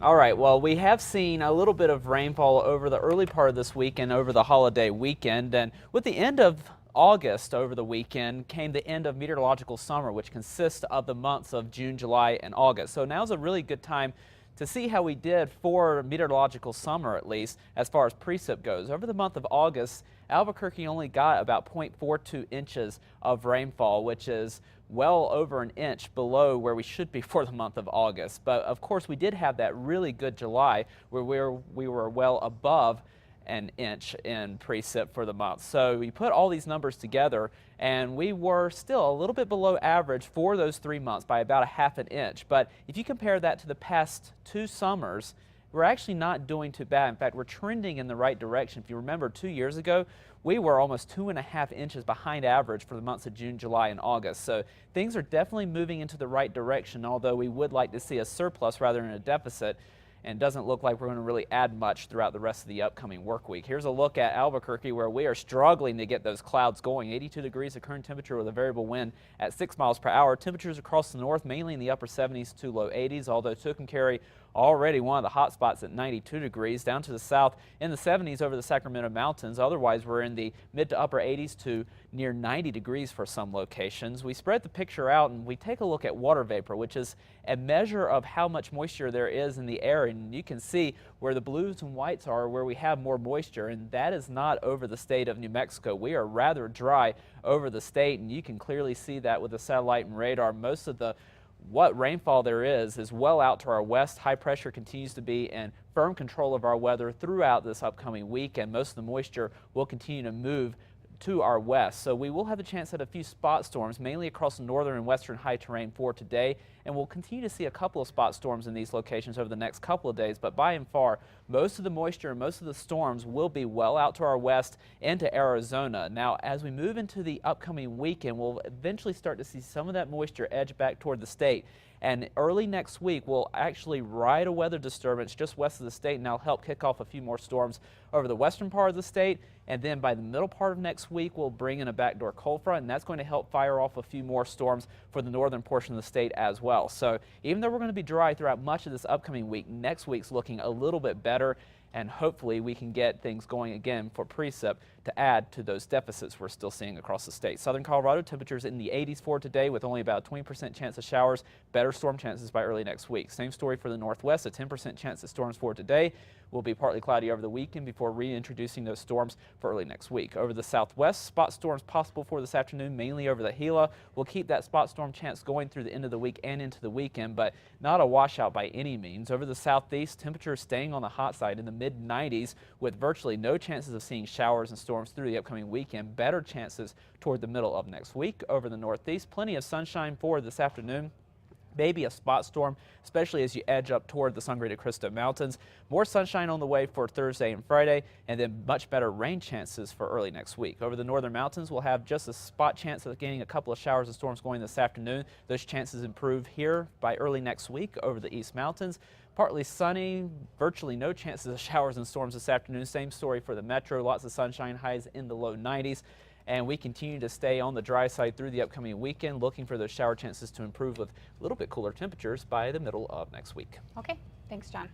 All right, well, we have seen a little bit of rainfall over the early part of this week and over the holiday weekend. And with the end of August over the weekend came the end of meteorological summer, which consists of the months of June, July, and August. So now's a really good time to see how we did for meteorological summer, at least as far as precip goes. Over the month of August, Albuquerque only got about 0.42 inches of rainfall, which is well over an inch below where we should be for the month of August. But of course, we did have that really good July where we were well above an inch in precip for the month. So we put all these numbers together and we were still a little bit below average for those 3 months by about a half an inch. But if you compare that to the past 2 summers, we're actually not doing too bad. In fact, we're trending in the right direction. If you remember 2 years ago, we were almost 2.5 inches behind average for the months of June, July, and August. So things are definitely moving into the right direction, although we would like to see a surplus rather than a deficit. And doesn't look like we're going to really add much throughout the rest of the upcoming work week. Here's a look at Albuquerque, where we are struggling to get those clouds going. 82 degrees of current temperature with a variable wind at 6 miles per hour. Temperatures across the north mainly in the upper 70s to low 80s, although Tucumcari already one of the hot spots at 92 degrees. Down to the south in the 70s over the Sacramento Mountains. Otherwise, we're in the mid to upper 80s to near 90 degrees for some locations. We spread the picture out and we take a look at water vapor, which is a measure of how much moisture there is in the air. And you can see where the blues and whites are where we have more moisture, and that is not over the state of New Mexico. We are rather dry over the state, and you can clearly see that with the satellite and radar. Most of what rainfall there is well out to our west. High pressure continues to be in firm control of our weather throughout this upcoming week, and most of the moisture will continue to move to our west. So we will have a chance at a few spot storms, mainly across the northern and western high terrain for today, and we'll continue to see a couple of spot storms in these locations over the next couple of days. But by and far, most of the moisture and most of the storms will be well out to our west into Arizona. Now, as we move into the upcoming weekend, we'll eventually start to see some of that moisture edge back toward the state. And early next week, we'll actually ride a weather disturbance just west of the state, and that'll help kick off a few more storms over the western part of the state. And then by the middle part of next week, we'll bring in a backdoor cold front, and that's going to help fire off a few more storms for the northern portion of the state as well. So even though we're going to be dry throughout much of this upcoming week, next week's looking a little bit better. And hopefully we can get things going again for precip to add to those deficits we're still seeing across the state. Southern Colorado, temperatures in the 80s for today with only about a 20% chance of showers. Better storm chances by early next week. Same story for the northwest, a 10% chance of storms for today. Will be partly cloudy over the weekend before reintroducing those storms for early next week. Over the southwest, spot storms possible for this afternoon, mainly over the Gila. We'll keep that spot storm chance going through the end of the week and into the weekend, but not a washout by any means. Over the southeast, temperatures staying on the hot side in the mid-90s with virtually no chances of seeing showers and storms through the upcoming weekend. Better chances toward the middle of next week. Over the northeast, plenty of sunshine for this afternoon. Maybe a spot storm, especially as you edge up toward the Sangre de Cristo Mountains. More sunshine on the way for Thursday and Friday, and then much better rain chances for early next week. Over the northern mountains, we'll have just a spot chance of getting a couple of showers and storms going this afternoon. Those chances improve here by early next week over the east mountains. Partly sunny, virtually no chances of showers and storms this afternoon. Same story for the metro, lots of sunshine, highs in the low 90s. And we continue to stay on the dry side through the upcoming weekend, looking for those shower chances to improve with a little bit cooler temperatures by the middle of next week. Okay, thanks, John.